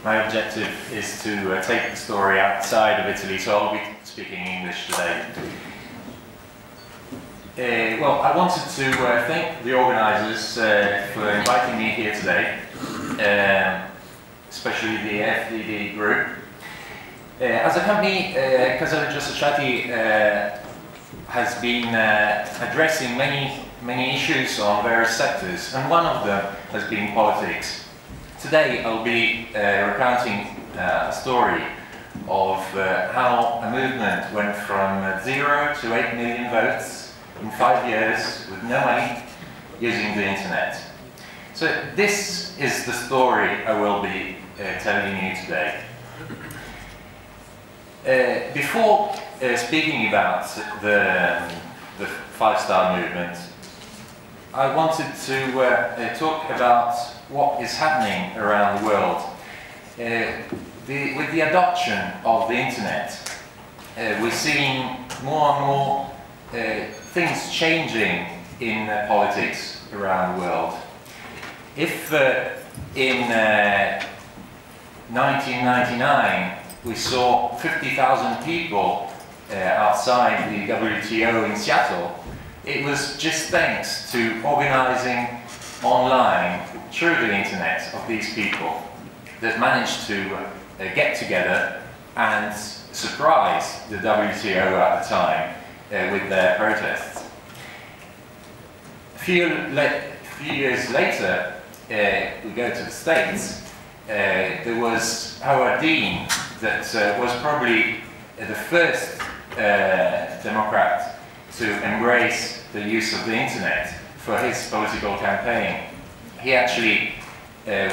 My objective is to take the story outside of Italy, so I'll be speaking English today. Well, I wanted to thank the organisers for inviting me here today, especially the FDD group. As a company, Casaleggio ASSOCIATI has been addressing many issues on various sectors, and one of them has been politics. Today I'll be recounting a story of how a movement went from 0 to 8 million votes in 5 years with no money using the internet. So this is the story I will be telling you today. Before speaking about the five-star movement, I wanted to talk about what is happening around the world. With the adoption of the internet, we're seeing more and more things changing in politics around the world. If in 1999 we saw 50,000 people outside the WTO in Seattle, it was just thanks to organizing online through the internet of these people that managed to get together and surprise the WTO at the time with their protests. A few years later, we go to the States. There was Howard Dean that was probably the first Democrat to embrace the use of the internet for his political campaign. He actually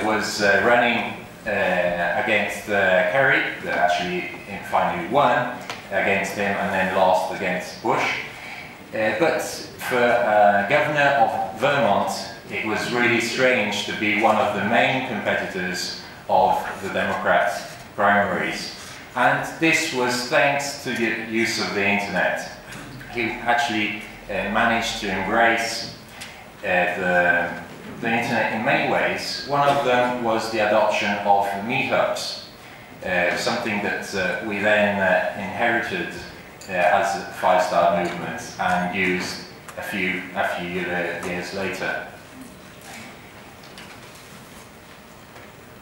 was running against Kerry, that actually finally won against him and then lost against Bush. But for governor of Vermont, it was really strange to be one of the main competitors of the Democrat primaries. And this was thanks to the use of the internet. He actually managed to embrace the internet in many ways. One of them was the adoption of meetups, something that we then inherited as a five-star movement and used a few years later.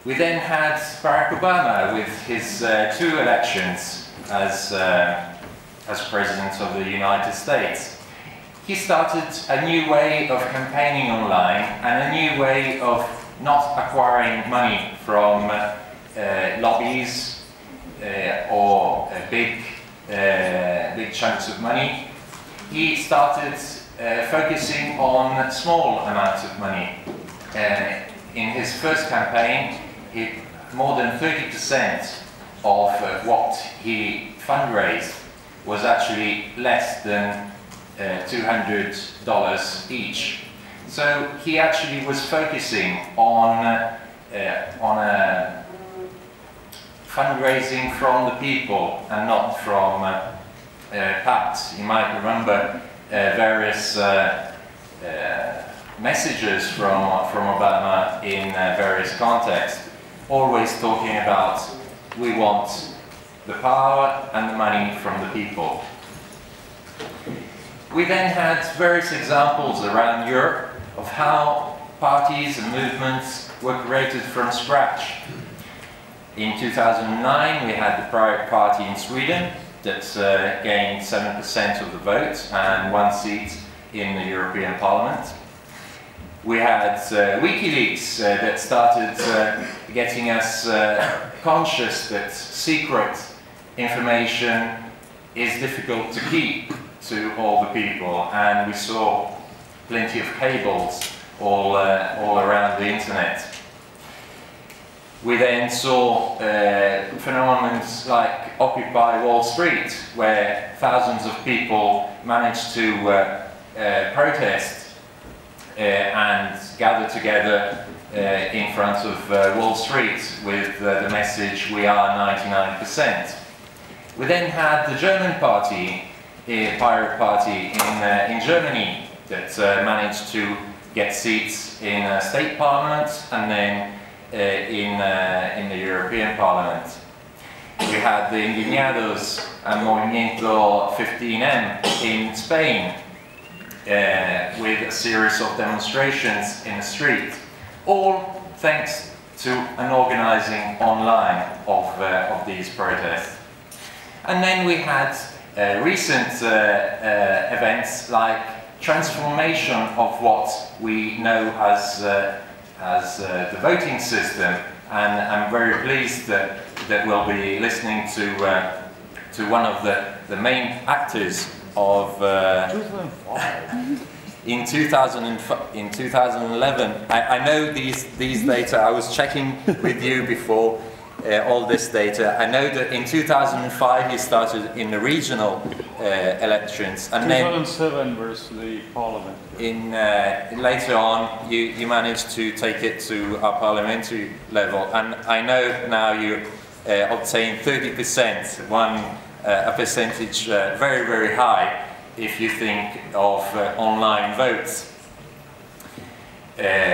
We then had Barack Obama with his 2 elections as President of the United States. He started a new way of campaigning online and a new way of not acquiring money from lobbies or big chunks of money. He started focusing on small amounts of money. In his first campaign, more than 30% of what he fundraised was actually less than $200 each. So he actually was focusing on fundraising from the people and not from PACs. You might remember various messages from Obama in various contexts, always talking about we want the power and the money from the people. We then had various examples around Europe of how parties and movements were created from scratch. In 2009 we had the Pirate Party in Sweden that gained 7% of the vote and 1 seat in the European Parliament. We had WikiLeaks that started getting us conscious that secret information is difficult to keep to all the people, and we saw plenty of cables all around the internet. We then saw phenomena like Occupy Wall Street, where thousands of people managed to protest and gather together in front of Wall Street with the message, "We are 99%. We then had the German party, Pirate Party in Germany, that managed to get seats in state parliament and then in the European Parliament. We had the Indignados and Movimiento 15M in Spain with a series of demonstrations in the street, all thanks to an organizing online of these protests. And then we had recent events like transformation of what we know as the voting system, and I'm very pleased that we'll be listening to one of the main actors of in 2011. I know these data. I was checking with you before all this data. I know that in 2005 you started in the regional elections, and 2007 versus the parliament. Later on you managed to take it to our parliamentary level, and I know now you obtained 30%, a percentage very, very high if you think of online votes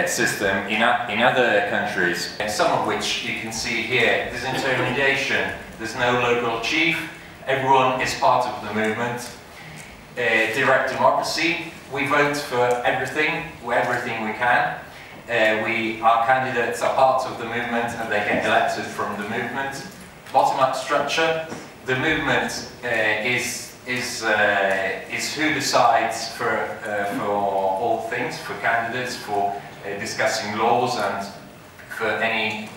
system in other countries, some of which you can see here. There's intermediation, there's no local chief, everyone is part of the movement. Direct democracy, we vote for everything we can. Our candidates are part of the movement and they get elected from the movement. Bottom-up structure, the movement is who decides for all things, for candidates, for discussing laws, and for any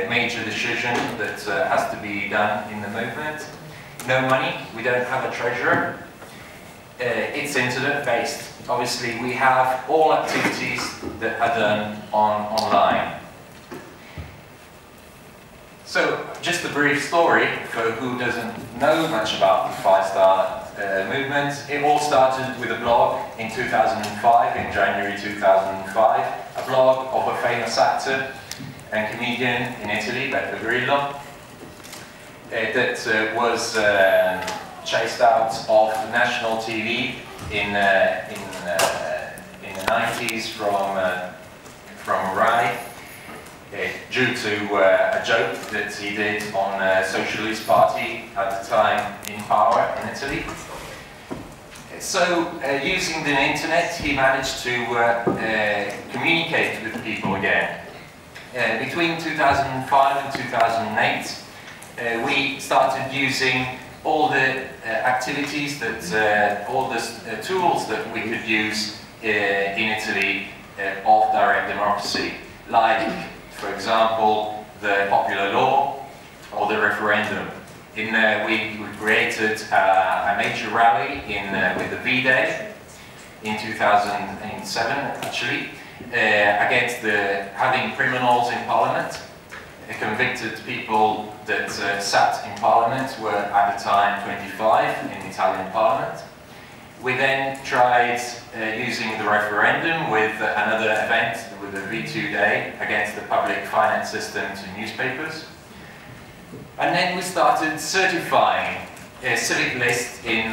major decision that has to be done in the movement. No money, we don't have a treasurer. It's internet-based. Obviously, we have all activities that are done online. So, just a brief story for who doesn't know much about the Five Star movement. It all started with a blog in 2005, in January 2005, a blog of a famous actor and comedian in Italy, Beppe Grillo, that was chased out of national TV in the 90s from Rai. Due to a joke that he did on a socialist party at the time in power in Italy. So, using the internet, he managed to communicate with people again. Between 2005 and 2008, we started using all the activities that, all the tools that we could use in Italy of direct democracy, like, for example, the popular law or the referendum. We created a major rally with the V-Day in 2007, actually, against having criminals in Parliament. Convicted people that sat in Parliament were at the time 25 in Italian Parliament. We then tried using the referendum with another event, with the V2 Day, against the public finance system to newspapers. And then we started certifying a civic list in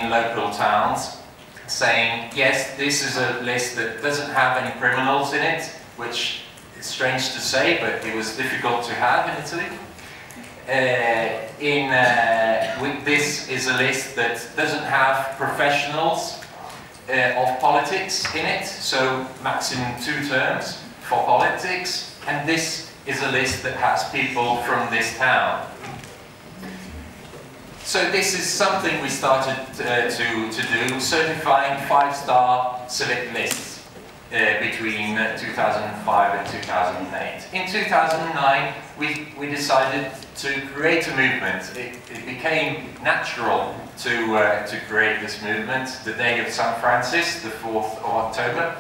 local towns, saying, yes, this is a list that doesn't have any criminals in it, which is strange to say, but it was difficult to have in Italy. This is a list that doesn't have professionals of politics in it, so maximum 2 terms for politics, and this is a list that has people from this town. So this is something we started to do, certifying 5-star civic lists between 2005 and 2008. In 2009, we decided to create a movement. It became natural to create this movement, the day of St. Francis, the 4th of October.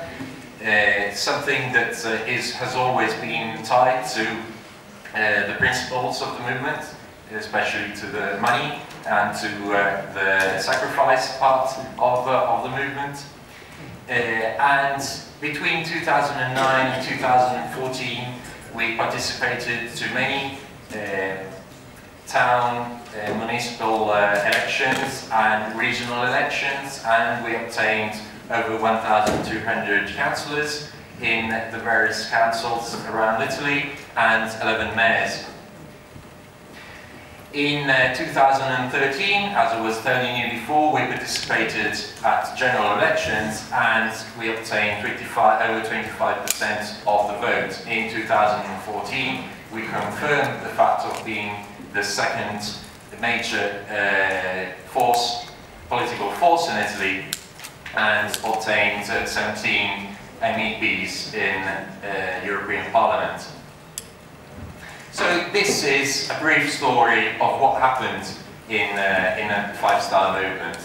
Something that has always been tied to the principles of the movement, especially to the money and to the sacrifice part of the movement. And between 2009 and 2014, we participated to many town, municipal elections and regional elections, and we obtained over 1,200 councillors in the various councils around Italy and 11 mayors. In 2013, as I was telling you before, we participated at general elections and we obtained over 25% of the vote. In 2014, we confirmed the fact of being the second major political force in Italy and obtained 17 MEPs in European Parliament. So this is a brief story of what happened in a five-star movement.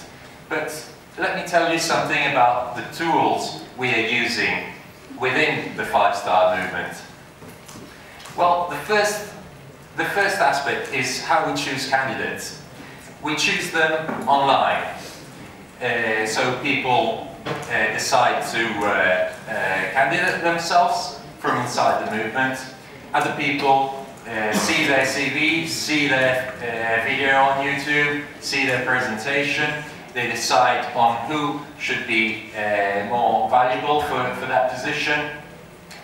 But let me tell you something about the tools we are using within the five-star movement. Well, the first aspect is how we choose candidates. We choose them online. So people decide to candidate themselves from inside the movement. Other people see their CV, see their video on YouTube, see their presentation. They decide on who should be more valuable for that position.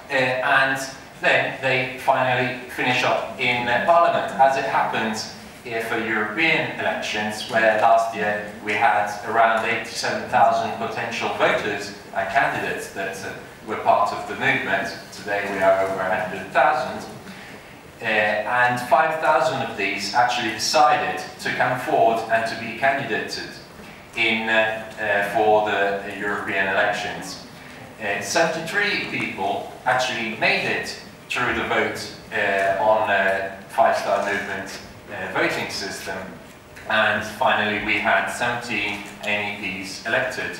And then they finally finish up in Parliament, as it happens here for European elections, where last year we had around 87,000 potential voters and candidates that were part of the movement. Today we are over 100,000. And 5,000 of these actually decided to come forward and to be candidated for the European elections. 73 people actually made it through the vote on five-star movement voting system, and finally we had 17 MEPs elected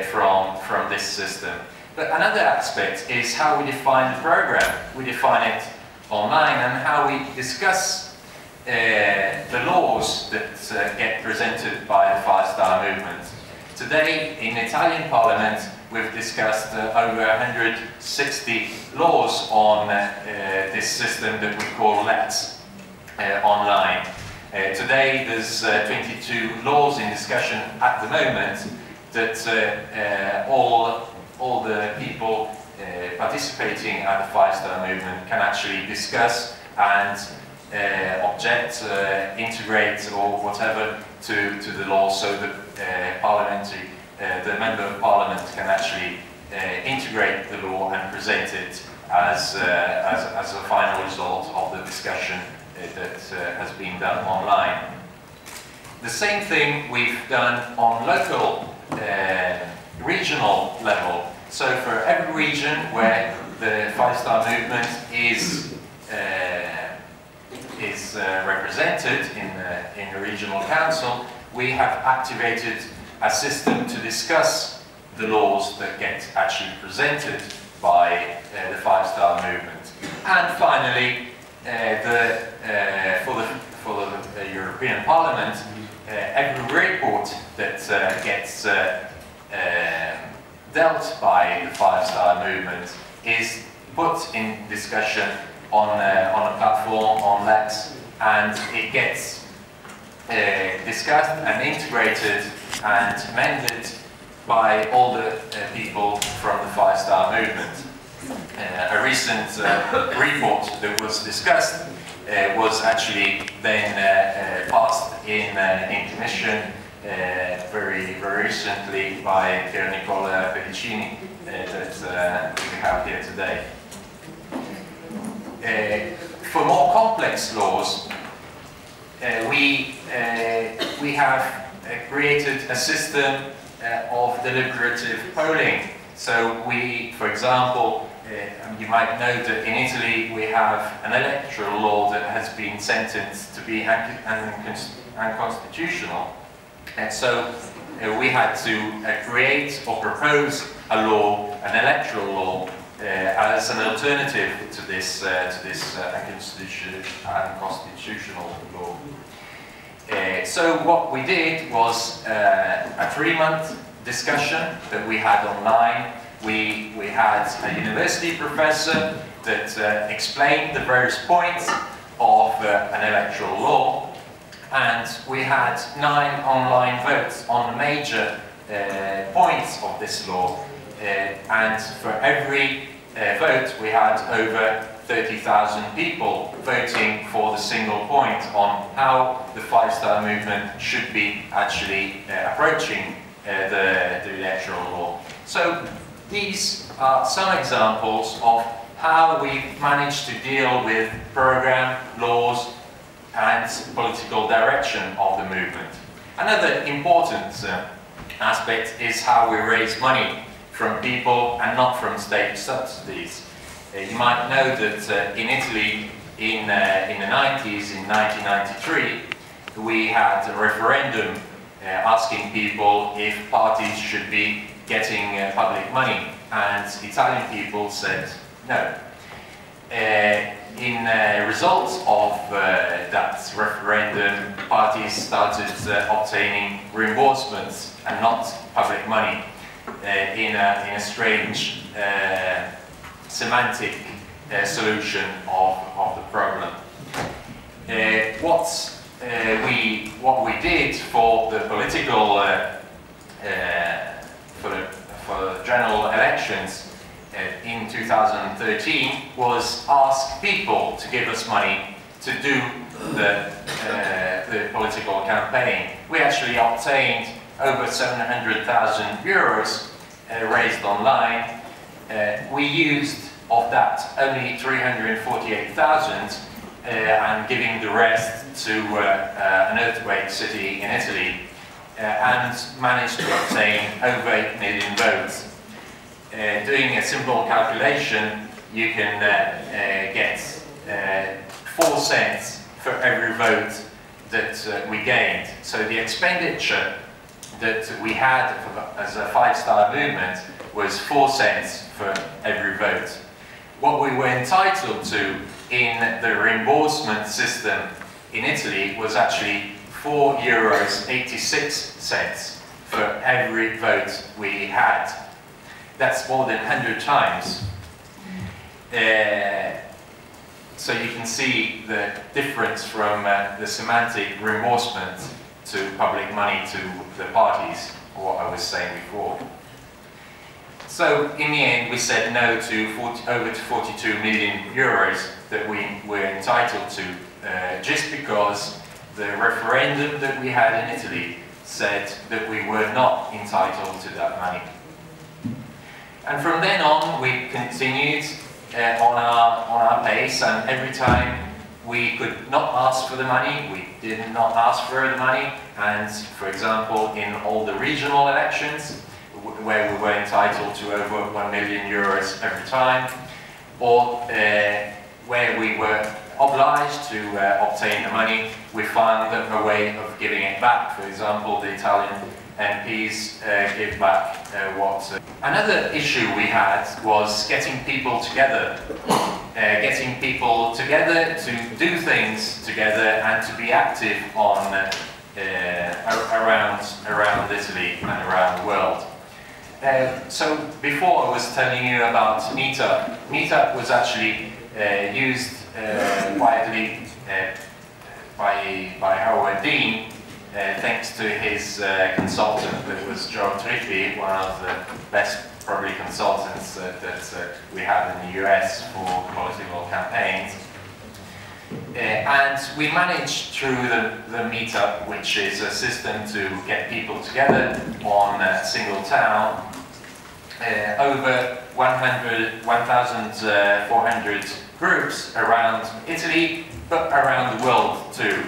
from this system. But another aspect is how we define the program. We define it online and how we discuss the laws that get presented by the five-star movement. Today in Italian Parliament we've discussed over 160 laws on this system that we call LETS online. Today there's 22 laws in discussion at the moment that all the people participating at the five-star movement can actually discuss and object, integrate or whatever to the law, so that the Member of Parliament can actually integrate the law and present it as a final result of the discussion that has been done online. The same thing we've done on local, regional level. So for every region where the five-star movement is represented in the regional council, we have activated a system to discuss the laws that get actually presented by the five-star movement. And finally, for the European Parliament, every report that gets dealt by the five-star movement is put in discussion on a platform, on LETS, and it gets discussed and integrated and amended by all the people from the five-star movement. A recent report that was discussed was actually then passed in commission very recently by Pier Nicola Pedicini that we have here today. For more complex laws, we have created a system of deliberative polling. So we, for example, you might know that in Italy we have an electoral law that has been sentenced to be unconstitutional. And so we had to create or propose a law, an electoral law, as an alternative to this unconstitutional law. So what we did was a 3-month discussion that we had online. We had a university professor that explained the various points of an electoral law, and we had 9 online votes on the major points of this law. and for every vote we had over 30,000 people voting for the single point on how the five-star movement should be actually approaching the electoral law. So these are some examples of how we managed to deal with program, laws and political direction of the movement. Another important aspect is how we raise money from people and not from state subsidies. You might know that in Italy in the 90s, in 1993, we had a referendum asking people if parties should be getting public money, and Italian people said no. In result of that referendum, parties started obtaining reimbursements and not public money in a strange semantic solution of the problem. What we did for the political for the general elections in 2013 was ask people to give us money to do the political campaign. We actually obtained over 700,000 euros raised online. We used of that only 348,000 and giving the rest to an earthquake city in Italy and managed to obtain over 8 million votes. Doing a simple calculation, you can get 4 cents for every vote that we gained. So the expenditure that we had as a five-star movement was 4 cents for every vote. What we were entitled to in the reimbursement system in Italy was actually €4.86 for every vote we had. That's more than 100 times. So you can see the difference from the semantic reimbursement to public money to the parties, what I was saying before. So in the end we said no to over 42 million euros that we were entitled to, just because the referendum that we had in Italy said that we were not entitled to that money. And from then on, we continued on our pace, and every time we could not ask for the money, we did not ask for the money. And for example, in all the regional elections, where we were entitled to over 1 million euros every time, or where we were obliged to obtain the money, we found a way of giving it back. For example, the Italian MPs give back Another issue we had was getting people together. Getting people together to do things together and to be active on around Italy and around the world. So before I was telling you about Meetup. Meetup was actually used widely by Howard Dean, thanks to his consultant, that was Joe Trippi, one of the best probably consultants that we have in the US for political campaigns. And we managed through the Meetup, which is a system to get people together on a single town, over 1,400 groups around Italy, but around the world too,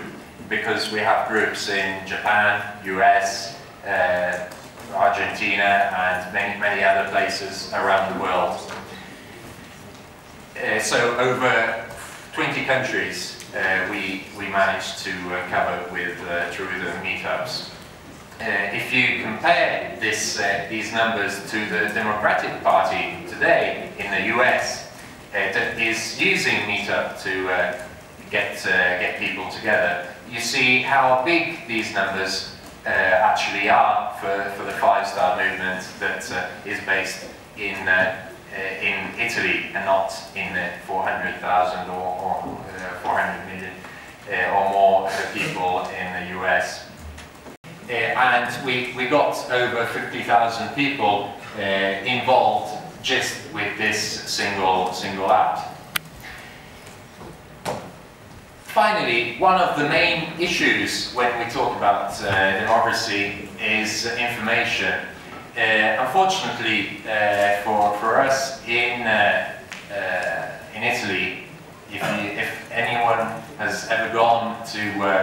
because we have groups in Japan, US, Argentina, and many other places around the world. So over 20 countries we managed to cover with through the meetups. If you compare these numbers to the Democratic Party today in the US, that is using Meetup to get people together, you see how big these numbers actually are for the five-star movement that is based in Italy and not in 400,000 or 400 million or more people in the US. And we got over 50,000 people involved just with this single app. Finally, one of the main issues when we talk about democracy is information. Unfortunately, for us in Italy, if anyone has ever gone to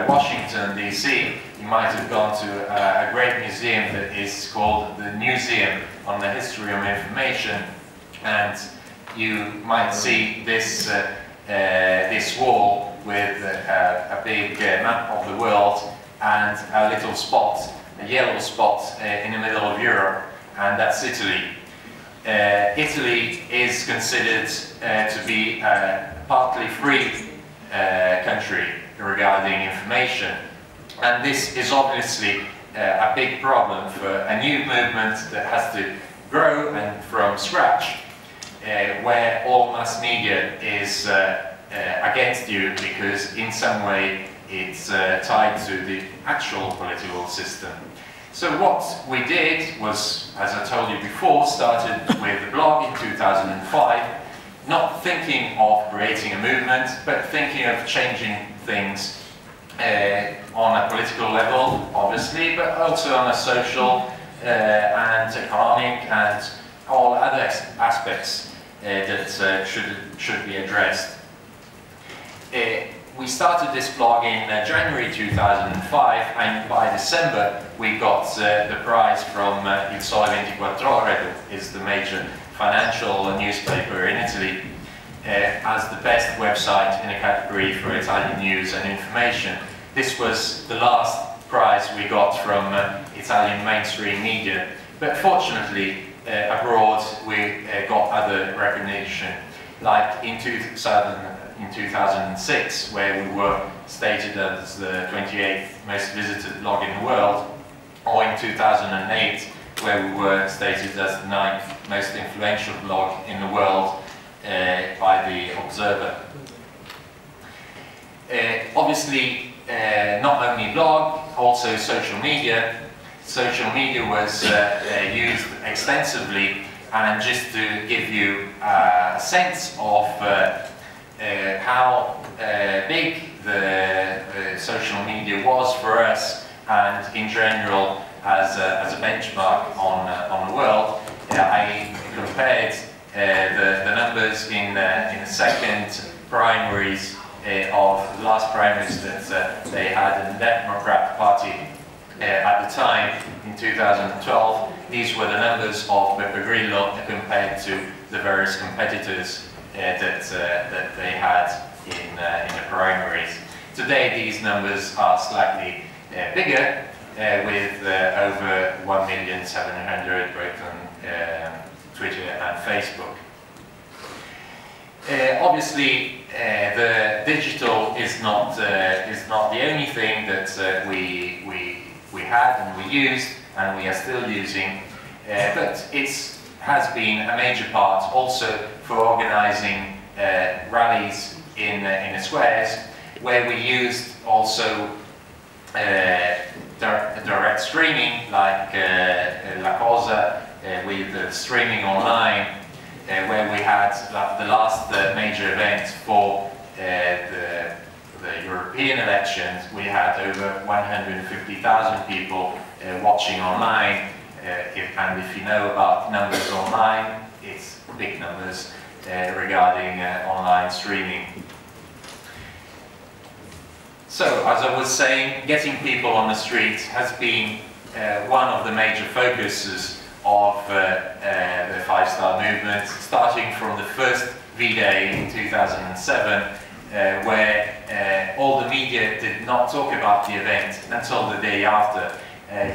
Washington DC, you might have gone to a great museum that is called the Museum on the History of Information, and you might see this this wall with a big map of the world and a little spot, a yellow spot in the middle of Europe, and that's Italy. Italy is considered to be a partly free country regarding information, and this is obviously a big problem for a new movement that has to grow and from scratch, where all mass media is against you because in some way it's tied to the actual political system. So what we did was, as I told you before, started with a blog in 2005, not thinking of creating a movement, but thinking of changing things on a political level, obviously, but also on a social and economic and all other aspects that should be addressed. We started this blog in January 2005, and by December we got the prize from Il Sole 24 Ore, that is the major financial newspaper in Italy, as the best website in a category for Italian news and information. This was the last prize we got from Italian mainstream media, but fortunately abroad we got other recognition, like in 2006, where we were stated as the 28th most visited blog in the world, or in 2008, where we were stated as the 9th most influential blog in the world by the Observer. Obviously, not only blog, also social media. Social media was used extensively, and just to give you a sense of how big the social media was for us, and in general as a benchmark on the world, I compared the numbers in the second primaries of the last primaries that they had in the Democrat Party at the time in 2012. These were the numbers of Beppe Grillo compared to the various competitors that they had in the primaries. Today these numbers are slightly bigger, with over 1,700,000 both on Twitter and Facebook. Obviously, the digital is not the only thing that we had and we used and we are still using, but it has been a major part also for organizing rallies in the squares, where we used also direct streaming, like La Cosa, with streaming online, where we had the last major event for the European elections. We had over 150,000 people watching online, and if you know about numbers online, it's big numbers regarding online streaming. So, as I was saying, getting people on the street has been one of the major focuses of the Five Star Movement, starting from the first V-Day in 2007, where all the media did not talk about the event until the day after.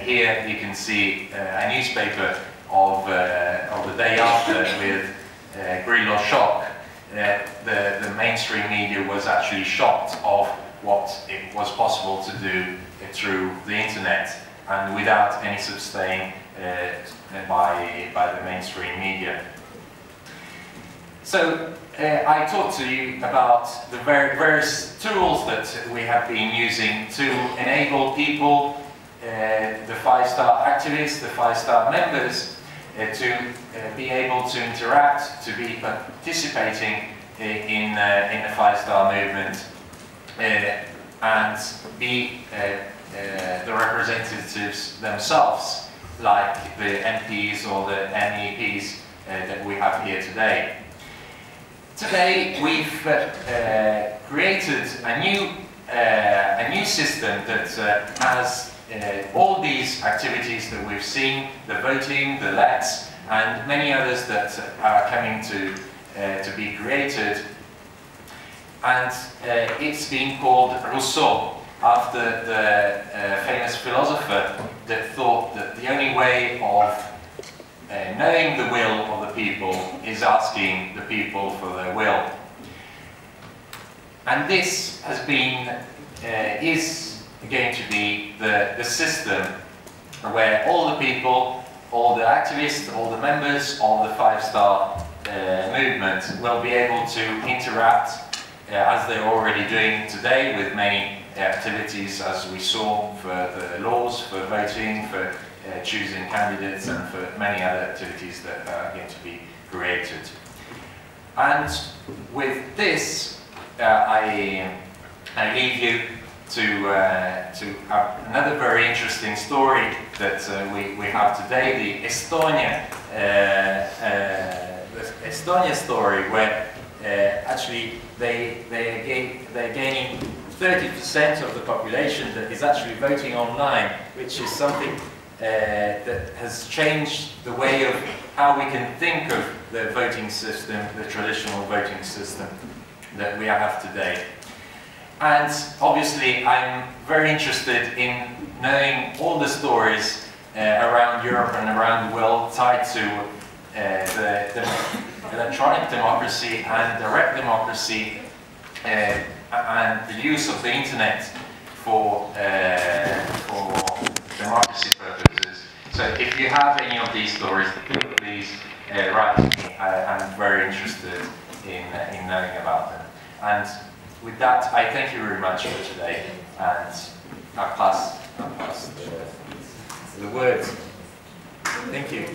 Here you can see a newspaper of the day after with Grillo shock. The mainstream media was actually shocked of what it was possible to do through the internet and without any sustain by the mainstream media. So I talked to you about the various tools that we have been using to enable people, the Five Star activists, the Five Star members, to be able to interact, to be participating in the five-star movement, and be the representatives themselves, like the MPs or the MEPs that we have here today. Today we've created a new system that has all these activities that we've seen, the voting, the lets, and many others that are coming to be created. And it's been called Rousseau, after the famous philosopher that thought that the only way of knowing the will of the people is asking the people for their will. And this has been, is going to be the system where all the people, all the activists, all the members of the five-star movement will be able to interact as they're already doing today with many activities, as we saw, for the laws, for voting, for choosing candidates, and for many other activities that are going to be created. And with this, I leave you to another very interesting story that we have today, the Estonia story, where actually they're gaining 30% of the population that is actually voting online, which is something that has changed the way of how we can think of the voting system, the traditional voting system that we have today. And obviously I'm very interested in knowing all the stories around Europe and around the world tied to the electronic democracy and direct democracy and the use of the internet for democracy purposes. So if you have any of these stories, please write to me. I'm very interested in knowing about them. And with that, I thank you very much for today, and I'll pass the word. Thank you.